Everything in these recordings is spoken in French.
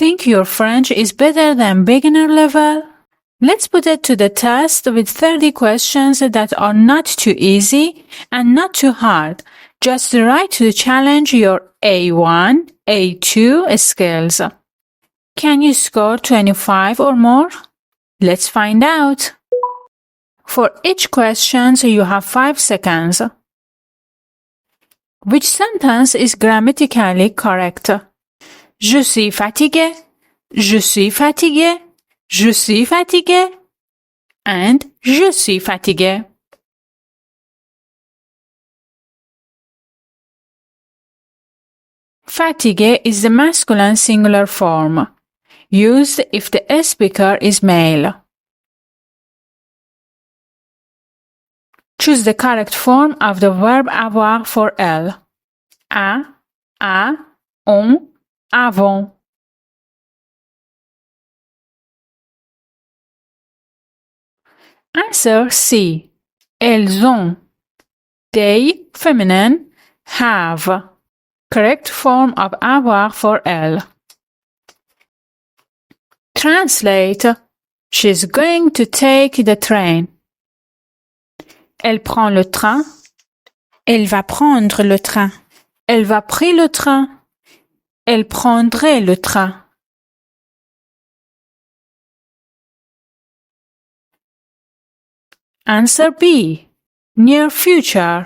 Think your French is better than beginner level? Let's put it to the test with 30 questions that are not too easy and not too hard, just right to challenge your A1, A2 skills. Can you score 25 or more? Let's find out. For each question, you have 5 seconds. Which sentence is grammatically correct? Je suis fatigué. Je suis fatigué. Je suis fatigué. And je suis fatigué. Fatigué is the masculine singular form, used if the speaker is male. Choose the correct form of the verb avoir for elle. A, on, avons. Answer C. Elles ont. They, feminine, have. Correct form of avoir for elle. Translate. She's going to take the train. Elle prend le train. Elle va prendre le train. Elle va prendre le train. Elle prendrait le train. Answer B. Near future.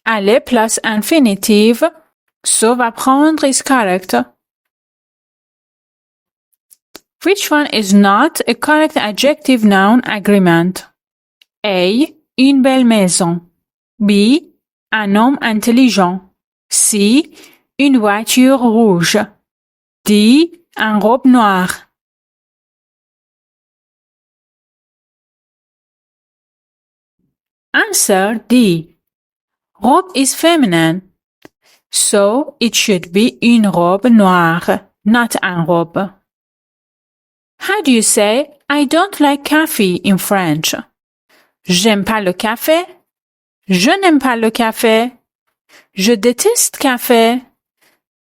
Aller plus infinitive, so va prendre is correct. Which one is not a correct adjective noun agreement? A. Une belle maison. B. Un homme intelligent. C. Une voiture rouge. D. Un robe noire. Answer D. Robe is feminine, so it should be une robe noire, not un robe. How do you say I don't like coffee in French? J'aime pas le café. Je n'aime pas le café. Je déteste café.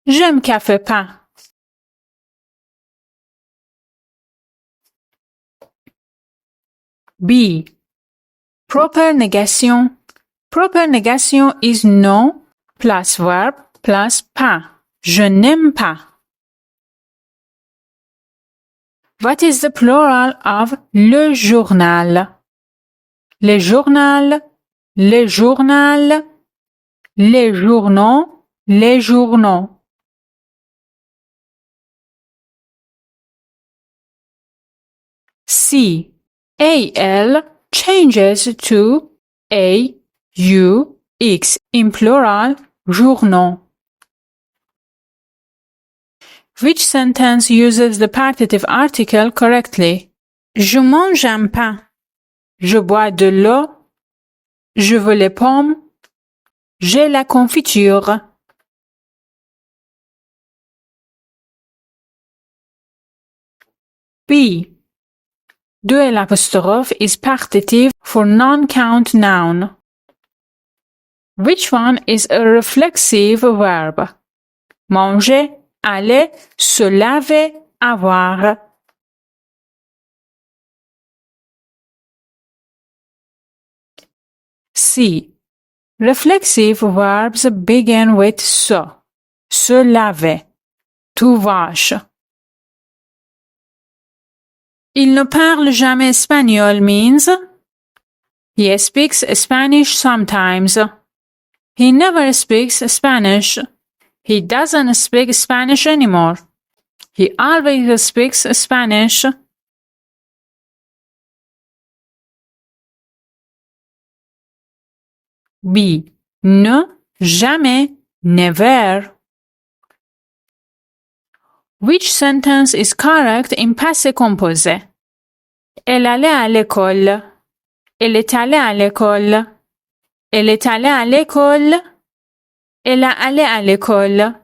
J'aime café pas. B. Proper negation. Proper negation is non plus verb plus pas. Je n'aime pas. What is the plural of le journal? Les journaux, les journaux, les journaux, les journaux. C. AL changes to AUX in plural, journaux. Which sentence uses the partitive article correctly? Je mange un pain. Je bois de l'eau. Je veux les pommes. J'ai la confiture. B. De l'apostrophe is partitive for non-count noun. Which one is a reflexive verb? Manger, aller, se laver, avoir. C. Reflexive verbs begin with se laver, to wash. Il ne parle jamais espagnol means he speaks Spanish sometimes. He never speaks Spanish. He doesn't speak Spanish anymore. He always speaks Spanish. B. Ne, jamais, never. Which sentence is correct in passé composé? Elle allait à l'école. Elle est allée à l'école. Elle est allée à l'école. Elle est allée à l'école.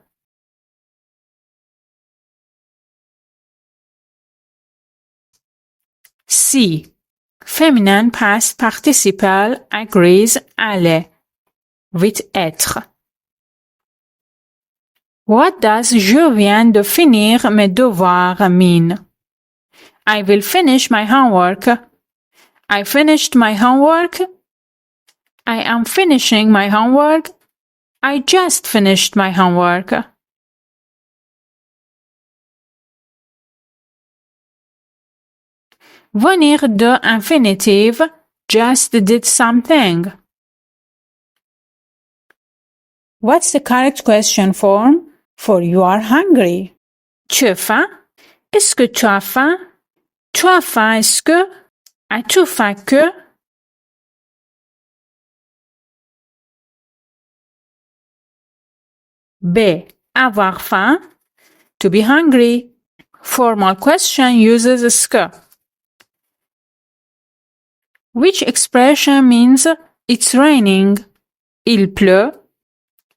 C. Feminine past participle agrees aller with être. What does je viens de finir mes devoirs mean? I will finish my homework. I finished my homework. I am finishing my homework. I just finished my homework. Venir de infinitive just did something. What's the correct question form for you are hungry? Tu as faim? Est-ce que tu as faim? Tu as faim, est-ce que? As-tu faim que? B. Avoir faim. To be hungry. Formal question uses est-ce que. Which expression means it's raining? Il pleut.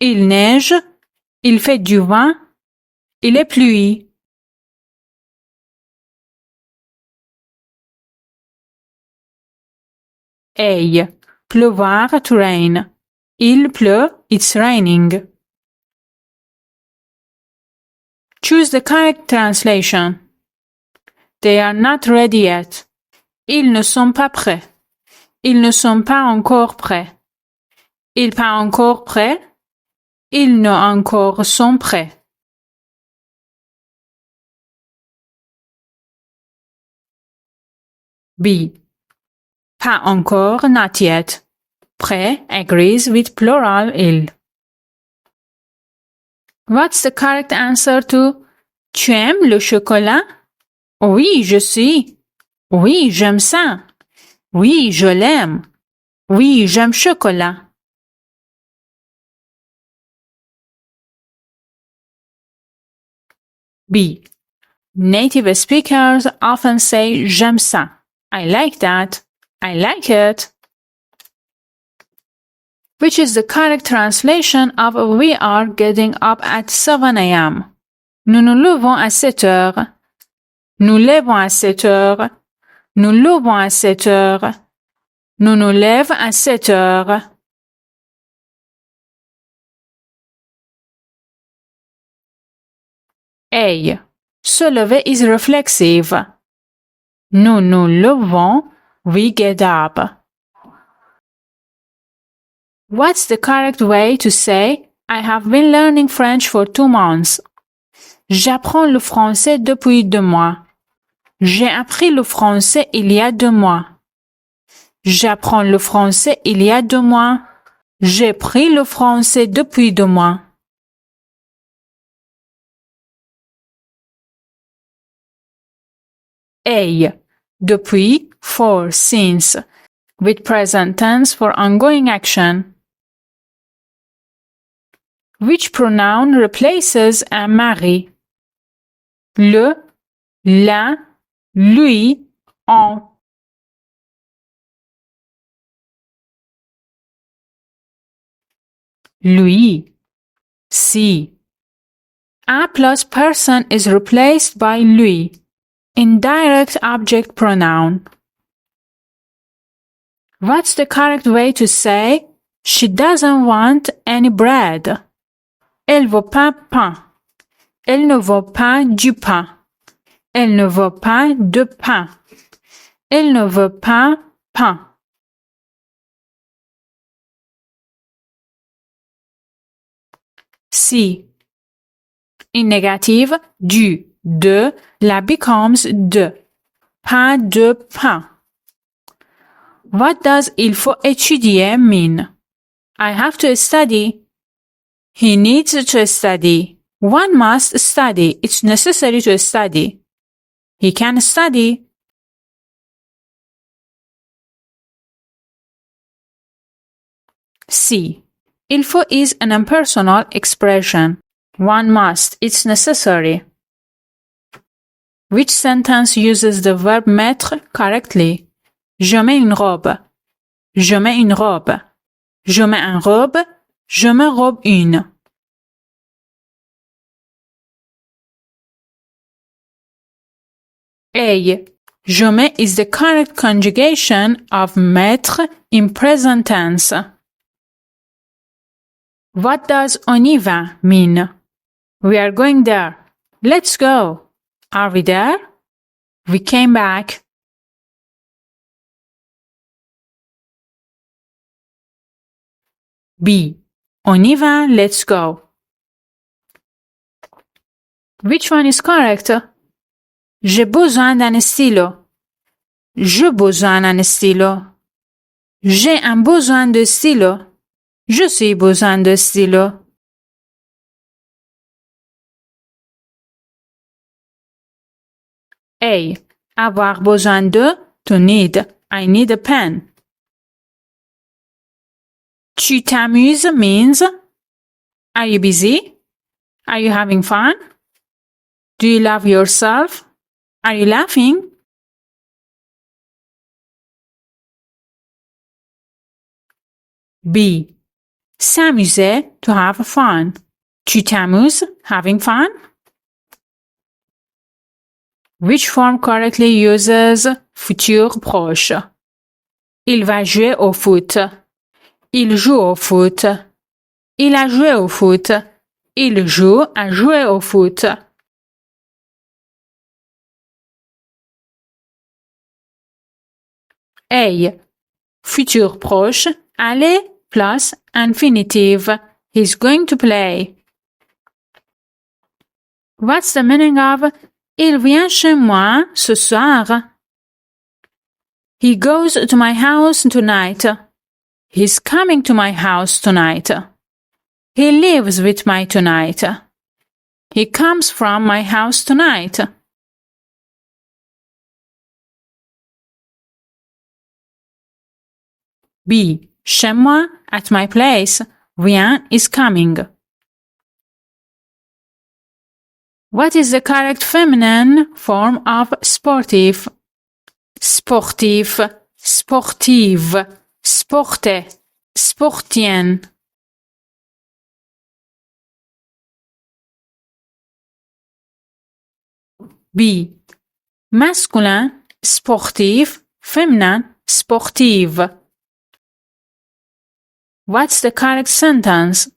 Il neige. Il fait du vent. Il est pluie. A. Pleuvoir, to rain. Il pleut, it's raining. Choose the correct translation. They are not ready yet. Ils ne sont pas prêts. Ils ne sont pas encore prêts. Ils pas encore prêts. Ils ne encore sont prêts. B. Pas encore, not yet. Prêt agrees with plural il. What's the correct answer to tu aimes le chocolat? Oui, je suis. Oui, j'aime ça. Oui, je l'aime. Oui, j'aime chocolat. B. Native speakers often say j'aime ça. I like that. I like it. Which is the correct translation of we are getting up at 7 a.m. Nous nous levons à 7 heures. Nous levons à 7 heures. Nous levons à 7 heures. Nous nous lèvons à 7 heures. A. Se lever is reflexive. Nous nous levons, we get up. What's the correct way to say I have been learning French for 2 months? J'apprends le français depuis 2 mois. J'ai appris le français il y a 2 mois. J'apprends le français il y a 2 mois. J'ai pris le français depuis 2 mois. A. Depuis, for, since, with present tense for ongoing action. Which pronoun replaces un mari? Le, la, lui, on. Lui. Si. A plus person is replaced by lui. Indirect object pronoun. What's the correct way to say she doesn't want any bread? Elle veut pas pain. Elle ne veut pas du pain. Elle ne veut pas de pain. Elle ne veut pas pain. Si. In négative, du, de, la becomes de. Pas de pain. What does il faut étudier mean? I have to study. He needs to study. One must study. It's necessary to study. He can study. C. Il faut is an impersonal expression. One must. It's necessary. Which sentence uses the verb mettre correctly? Je mets une robe. Je mets une robe. Je mets un robe. Je me robe une. A. Je mets is the correct conjugation of mettre in present tense. What does on y va mean? We are going there. Let's go. Are we there? We came back. B. On y va, let's go. Which one is correct? J'ai besoin d'un stylo. Je besoin d'un stylo. J'ai un besoin de stylo. Je suis besoin de stylo. A. Avoir besoin de, to need. I need a pen. Tu t'amuses means, are you busy? Are you having fun? Do you love yourself? Are you laughing? B. S'amuser, to have fun. Tu t'amuses, having fun? Which form correctly uses futur proche? Il va jouer au foot. Il joue au foot. Il a joué au foot. Il joue à jouer au foot. A. Futur proche, aller plus infinitive. He's going to play. What's the meaning of il vient chez moi ce soir? He goes to my house tonight. He's coming to my house tonight. He lives with me tonight. He comes from my house tonight. B. Chez moi, at my place. Vient is coming. What is the correct feminine form of sportif? Sportif, sportive, sporte, sportienne. B. Masculin, sportif, féminin, sportive. What's the correct sentence?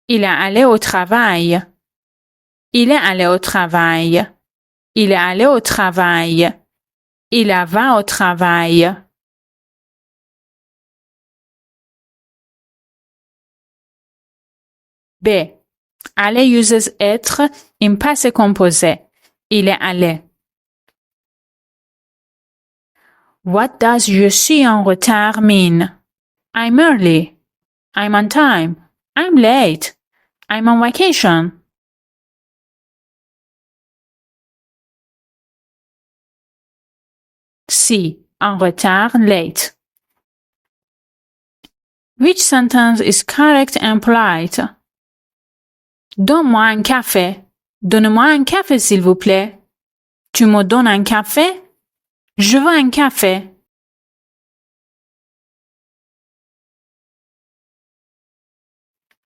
Il est allé au travail. Il est allé au travail. Il est allé au travail. Il va au travail. B. Aller uses être in passé composé. Il est allé. What does je suis en retard mean? I'm early. I'm on time. I'm late. I'm on vacation. C. En retard, late. Which sentence is correct and polite? Donne-moi un café. Donne-moi un café, s'il vous plaît. Tu me donnes un café? Je veux un café.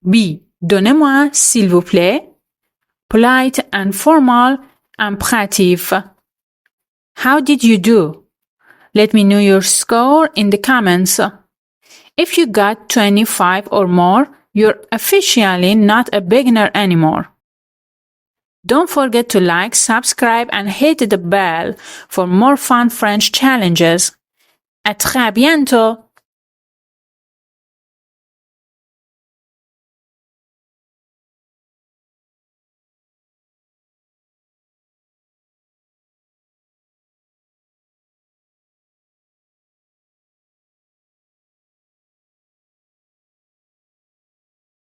B. Donnez-moi, s'il vous plaît. Polite and formal, imperative. How did you do? Let me know your score in the comments. If you got 25 or more, you're officially not a beginner anymore. Don't forget to like, subscribe, and hit the bell for more fun French challenges. À très bientôt!